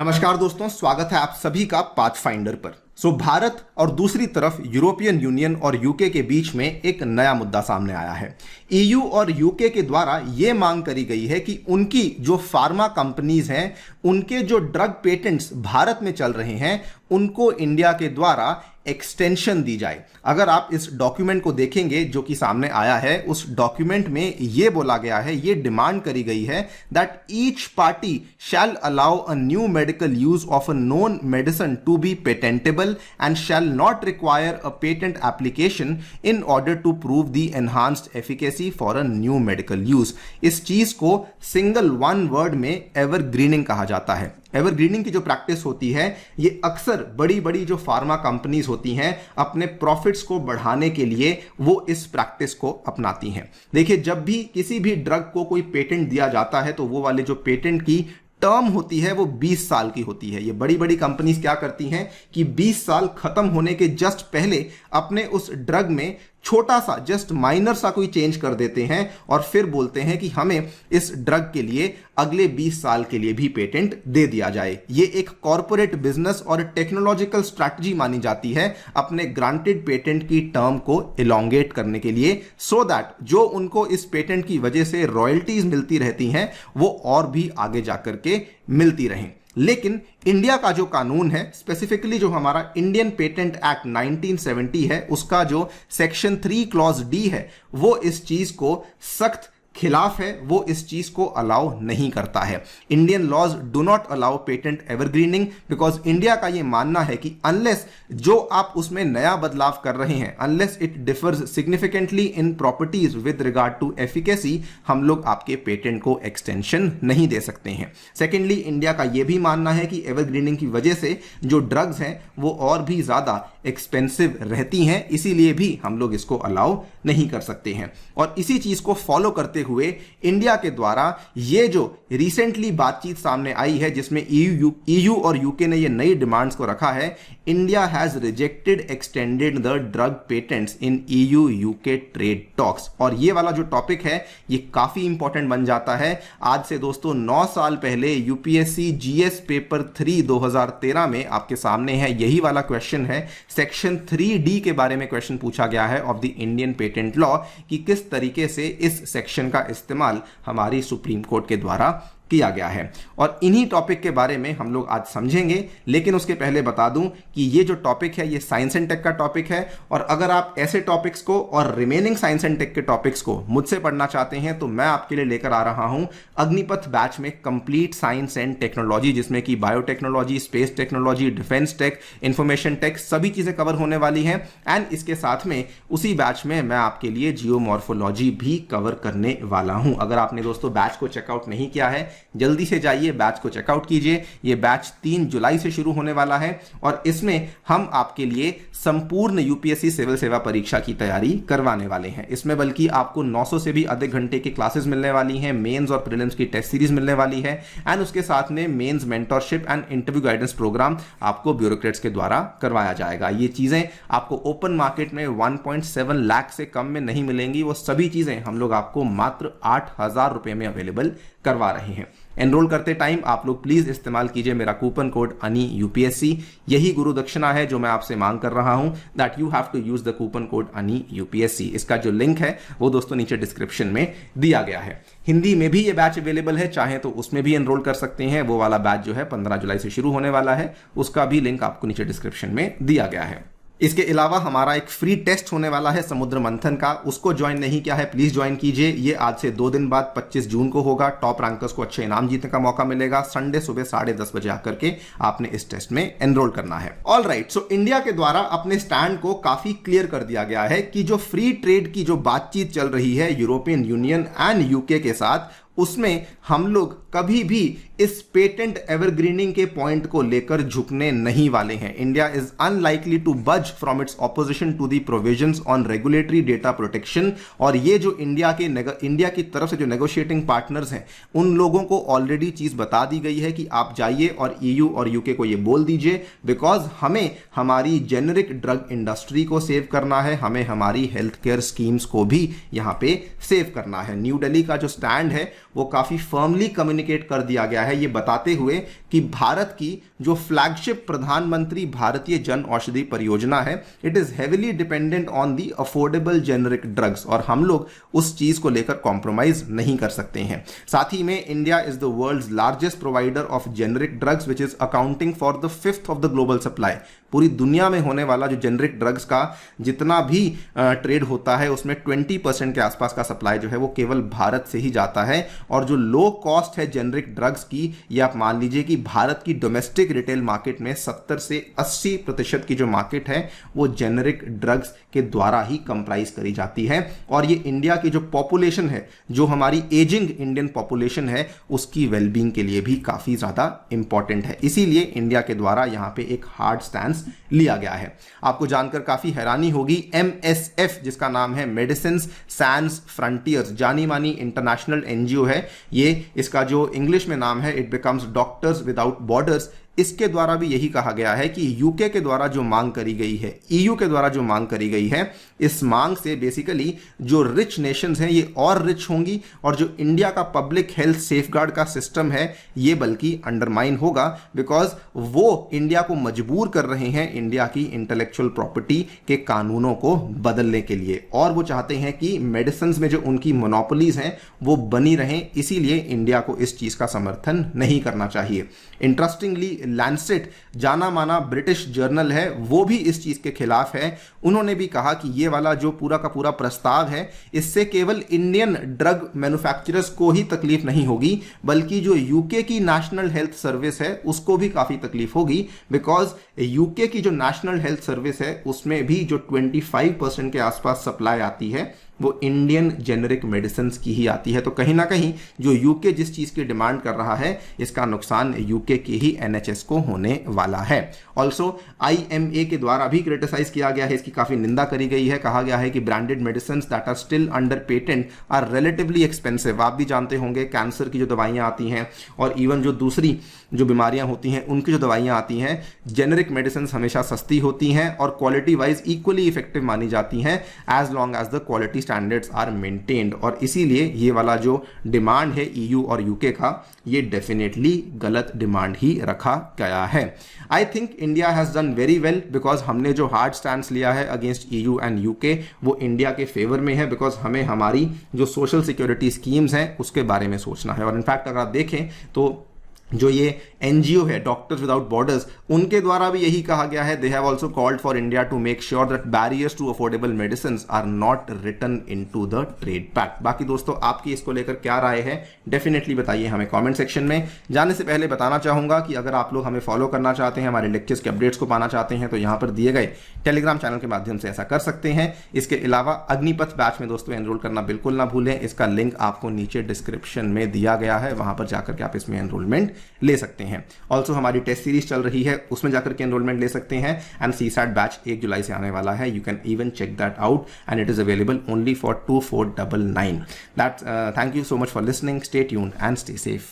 नमस्कार दोस्तों, स्वागत है आप सभी का पाथफाइंडर पर। भारत और दूसरी तरफ यूरोपियन यूनियन और यूके के बीच में एक नया मुद्दा सामने आया है। ईयू और यूके के द्वारा यह मांग करी गई है कि उनकी जो फार्मा कंपनीज हैं, उनके जो ड्रग पेटेंट्स भारत में चल रहे हैं, उनको इंडिया के द्वारा एक्सटेंशन दी जाए। अगर आप इस डॉक्यूमेंट को देखेंगे जो कि सामने आया है, उस डॉक्यूमेंट में यह बोला गया है, यह डिमांड करी गई है that each party shall allow a new medical use of a known medicine to be patentable and shall not require a patent application in order to prove the enhanced efficacy for a new medical use। इस चीज को single one word में evergreening कहा जाता है। Evergreening की जो practice होती है, ये अक्सर बड़ी बड़ी जो फार्मा कंपनीज होती हैं, अपने प्रॉफिट्स को बढ़ाने के लिए वो इस प्रैक्टिस को अपनाती हैं। देखिए, जब भी किसी भी ड्रग को कोई पेटेंट दिया जाता है तो वो वाले जो पेटेंट की टर्म होती है वो 20 साल की होती है। ये बड़ी बड़ी कंपनीज क्या करती हैं कि 20 साल खत्म होने के जस्ट पहले अपने उस ड्रग में छोटा सा जस्ट माइनर सा कोई चेंज कर देते हैं और फिर बोलते हैं कि हमें इस ड्रग के लिए अगले 20 साल के लिए भी पेटेंट दे दिया जाए। ये एक कॉर्पोरेट बिजनेस और टेक्नोलॉजिकल स्ट्रैटेजी मानी जाती है अपने ग्रांटेड पेटेंट की टर्म को इलोंगेट करने के लिए, सो दैट जो उनको इस पेटेंट की वजह से रॉयल्टीज मिलती रहती हैं वो और भी आगे जाकर के मिलती रहें। लेकिन इंडिया का जो कानून है, स्पेसिफिकली जो हमारा इंडियन पेटेंट एक्ट 1970 है, उसका जो सेक्शन 3 क्लॉज डी है, वो इस चीज को सख्त खिलाफ है, वो इस चीज को अलाउ नहीं करता है। Indian laws do not allow patent evergreening because India का ये मानना है कि अनलेस जो आप उसमें नया बदलाव कर रहे हैं, unless it differs significantly in properties with regard to efficacy, हम लोग आपके पेटेंट को एक्सटेंशन नहीं दे सकते हैं। सेकेंडली, इंडिया का यह भी मानना है कि एवरग्रीनिंग की वजह से जो ड्रग्स हैं वो और भी ज्यादा एक्सपेंसिव रहती हैं, इसीलिए भी हम लोग इसको अलाउ नहीं कर सकते हैं। और इसी चीज को फॉलो करते हुए इंडिया के द्वारा ये जो रिसेंटली बातचीत सामने आई है, जिसमें ईयू और यूके ने ये नई डिमांड्स को रखा है, India has rejected extended the drug patents in EU UK trade talks. और ये वाला जो टॉपिक है ये काफी इंपॉर्टेंट बन जाता है। आज से दोस्तों 9 साल पहले यूपीएससी जीएस पेपर 3 2013 में आपके सामने है यही वाला क्वेश्चन है। सेक्शन 3D के बारे में क्वेश्चन पूछा गया है of the Indian patent law कि किस तरीके से इस सेक्शन का इस्तेमाल हमारी सुप्रीम कोर्ट के द्वारा किया गया है। और इन्हीं टॉपिक के बारे में हम लोग आज समझेंगे। लेकिन उसके पहले बता दूं कि ये जो टॉपिक है ये साइंस एंड टेक का टॉपिक है, और अगर आप ऐसे टॉपिक्स को और रिमेनिंग साइंस एंड टेक के टॉपिक्स को मुझसे पढ़ना चाहते हैं तो मैं आपके लिए लेकर आ रहा हूं अग्निपथ बैच में कंप्लीट साइंस एंड टेक्नोलॉजी, जिसमें कि biotechnology, space technology, defence tech, information tech, सभी चीजें कवर होने वाली हैं। एंड इसके साथ में उसी बैच में मैं आपके लिए जियोमॉर्फोलॉजी भी कवर करने वाला हूं। अगर आपने दोस्तों बैच को चेकआउट नहीं किया है, जल्दी से जाइए बैच को चेकआउट कीजिए। यह बैच 3 जुलाई से शुरू होने वाला है और इसमें हम आपके लिए संपूर्ण यूपीएससी सिविल सेवा परीक्षा की तैयारी करवाने वाले हैं। इसमें बल्कि आपको 900 से भी अधिक घंटे की क्लासेस मिलने वाली हैं, मेंस और प्रीलिम्स की टेस्ट सीरीज मिलने वाली है, एंड उसके साथ में mains mentorship and interview guidance programme आपको ब्यूरोक्रेट्स के द्वारा करवाया जाएगा। ये चीजें आपको ओपन मार्केट में 1.7 लाख से कम में नहीं मिलेंगी। वो सभी चीजें हम लोग आपको मात्र 8,000 रुपए में अवेलेबल करवा रहे हैं। एनरोल करते टाइम आप लोग प्लीज इस्तेमाल कीजिए मेरा कूपन कोड अनी यूपीएससी। यही गुरु दक्षिणा है जो मैं आपसे मांग कर रहा हूं, that you have to use the coupon code अनी यूपीएससी। इसका जो लिंक है वो दोस्तों नीचे डिस्क्रिप्शन में दिया गया है। हिंदी में भी ये बैच अवेलेबल है, चाहे तो उसमें भी एनरोल कर सकते हैं। वो वाला बैच जो है 15 जुलाई से शुरू होने वाला है, उसका भी लिंक आपको नीचे डिस्क्रिप्शन में दिया गया है। इसके अलावा हमारा एक फ्री टेस्ट होने वाला है समुद्र मंथन का, उसको ज्वाइन नहीं किया है प्लीज ज्वाइन कीजिए। ये आज से 2 दिन बाद 25 जून को होगा। टॉप रैंकर्स को अच्छे इनाम जीतने का मौका मिलेगा। संडे सुबह 10:30 बजे आकर के आपने इस टेस्ट में एनरोल करना है। ऑल राइट, सो इंडिया के द्वारा अपने स्टैंड को काफी क्लियर कर दिया गया है कि जो फ्री ट्रेड की जो बातचीत चल रही है यूरोपियन यूनियन एंड यूके के साथ, उसमें हम लोग कभी भी इस पेटेंट एवरग्रीनिंग के पॉइंट को लेकर झुकने नहीं वाले हैं। India is unlikely to budge from its opposition to the provisions on regulatory data protection. और ये जो इंडिया की तरफ से जो नेगोशिएटिंग पार्टनर्स हैं, उन लोगों को ऑलरेडी चीज बता दी गई है कि आप जाइए और ईयू और यूके को ये बोल दीजिए, बिकॉज हमें हमारी जेनरिक ड्रग इंडस्ट्री को सेव करना है, हमें हमारी हेल्थ केयर स्कीम्स को भी यहां पे सेव करना है। न्यू दिल्ली का जो स्टैंड है वो काफी फर्मली कम्युनिकेट कर दिया गया है, ये बताते हुए कि भारत की जो फ्लैगशिप प्रधानमंत्री भारतीय जन औषधि परियोजना है, it is heavily dependent on the affordable generic drugs, और हम लोग उस चीज को लेकर कॉम्प्रोमाइज नहीं कर सकते हैं। साथ ही में India is the world's largest provider of generic drugs which is accounting for the 5th of the global supply. पूरी दुनिया में होने वाला जो जेनरिक ड्रग्स का जितना भी ट्रेड होता है उसमें 20% के आसपास का सप्लाई जो है वो केवल भारत से ही जाता है। और जो लो कॉस्ट है जेनरिक ड्रग्स की, ये आप मान लीजिए कि भारत की डोमेस्टिक रिटेल मार्केट में 70 से 80% की जो मार्केट है वो जेनरिक ड्रग्स के द्वारा ही कंप्राइज करी जाती है। और ये इंडिया की जो पॉपुलेशन है, जो हमारी एजिंग इंडियन पॉपुलेशन है, उसकी वेलबींग के लिए भी काफी ज्यादा इंपॉर्टेंट है। इसीलिए इंडिया के द्वारा यहां पे एक हार्ड स्टैंड लिया गया है। आपको जानकर काफी हैरानी होगी, MSF जिसका नाम है मेडिसिन सैंस फ्रंटियर्स, जानी मानी इंटरनेशनल एनजीओ है ये, इसका जो इंग्लिश में नाम है it becomes doctors without borders, इसके द्वारा भी यही कहा गया है कि यूके के द्वारा जो मांग करी गई है, EU के द्वारा जो मांग करी गई है, इस मांग से बेसिकली जो रिच नेशंस हैं ये और रिच होंगी, और जो इंडिया का पब्लिक हेल्थ सेफगार्ड का सिस्टम है ये बल्कि अंडरमाइन होगा, बिकॉज वो इंडिया को मजबूर कर रहे हैं इंडिया की इंटेलेक्चुअल प्रॉपर्टी के कानूनों को बदलने के लिए, और वो चाहते हैं कि मेडिसिन में जो उनकी मोनोपोलीज हैं वो बनी रहें। इसीलिए इंडिया को इस चीज का समर्थन नहीं करना चाहिए। इंटरेस्टिंगली लैंसेट, जाना माना ब्रिटिश जर्नल है, वो भी इस चीज के खिलाफ है। उन्होंने भी कहा कि ये वाला जो पूरा का पूरा प्रस्ताव है, इससे केवल इंडियन ड्रग मैन्युफैक्चरर्स को ही तकलीफ नहीं होगी, बल्कि जो यूके की नेशनल हेल्थ सर्विस है उसको भी काफी तकलीफ होगी, बिकॉज यूके की जो नेशनल हेल्थ सर्विस है उसमें भी जो 25% के आसपास सप्लाई आती है वो इंडियन जेनरिक मेडिसिन की ही आती है। तो कहीं ना कहीं जो यूके जिस चीज की डिमांड कर रहा है, इसका नुकसान यूके के ही NHS को होने वाला है। ऑल्सो IMA के द्वारा भी क्रिटिसाइज किया गया है, इसकी काफी निंदा करी गई है। कहा गया है कि branded medicine that are still under patent are relatively expensive. आप भी जानते होंगे कैंसर की जो दवाइयां आती हैं और इवन जो दूसरी जो बीमारियां होती हैं उनकी जो दवाइयां आती हैं, जेनरिक मेडिसिन हमेशा सस्ती होती हैं और क्वालिटी वाइज इक्वली इफेक्टिव मानी जाती हैं as long as the quality standards are maintained. और इसीलिए ये वाला जो डिमांड है EU और UK का, ये डेफिनेटली गलत डिमांड ही रखा गया है। I think India has done very well, because हमने जो हार्ड स्टैंड लिया है अगेंस्ट EU एंड UK वो इंडिया के फेवर में है, बिकॉज हमें हमारी जो सोशल सिक्योरिटी स्कीम्स हैं उसके बारे में सोचना है। और इनफैक्ट अगर आप देखें तो जो ये NGO है डॉक्टर्स विदाउट बॉर्डर्स, उनके द्वारा भी यही कहा गया है, they have also called for India to make sure that barriers to affordable medicine are not written into the trade pact. बाकी दोस्तों आपकी इसको लेकर क्या राय है डेफिनेटली बताइए हमें कमेंट सेक्शन में। जाने से पहले बताना चाहूंगा कि अगर आप लोग हमें फॉलो करना चाहते हैं, हमारे लेक्चर्स के अपडेट्स को पाना चाहते हैं, तो यहां पर दिए गए टेलीग्राम चैनल के माध्यम से ऐसा कर सकते हैं। इसके अलावा अग्निपथ बैच में दोस्तों एनरोल करना बिल्कुल ना भूलें, इसका लिंक आपको नीचे डिस्क्रिप्शन में दिया गया है, वहां पर जाकर के आप इसमें एनरोलमेंट ले सकते हैं। ऑल्सो हमारी टेस्ट सीरीज चल रही है, उसमें जाकर के एनरोलमेंट ले सकते हैं। एंड CSAT बैच 1 जुलाई से आने वाला है, you can even check that out and it is available only for 2499। That's thank you so much for listening, stay tuned and stay safe.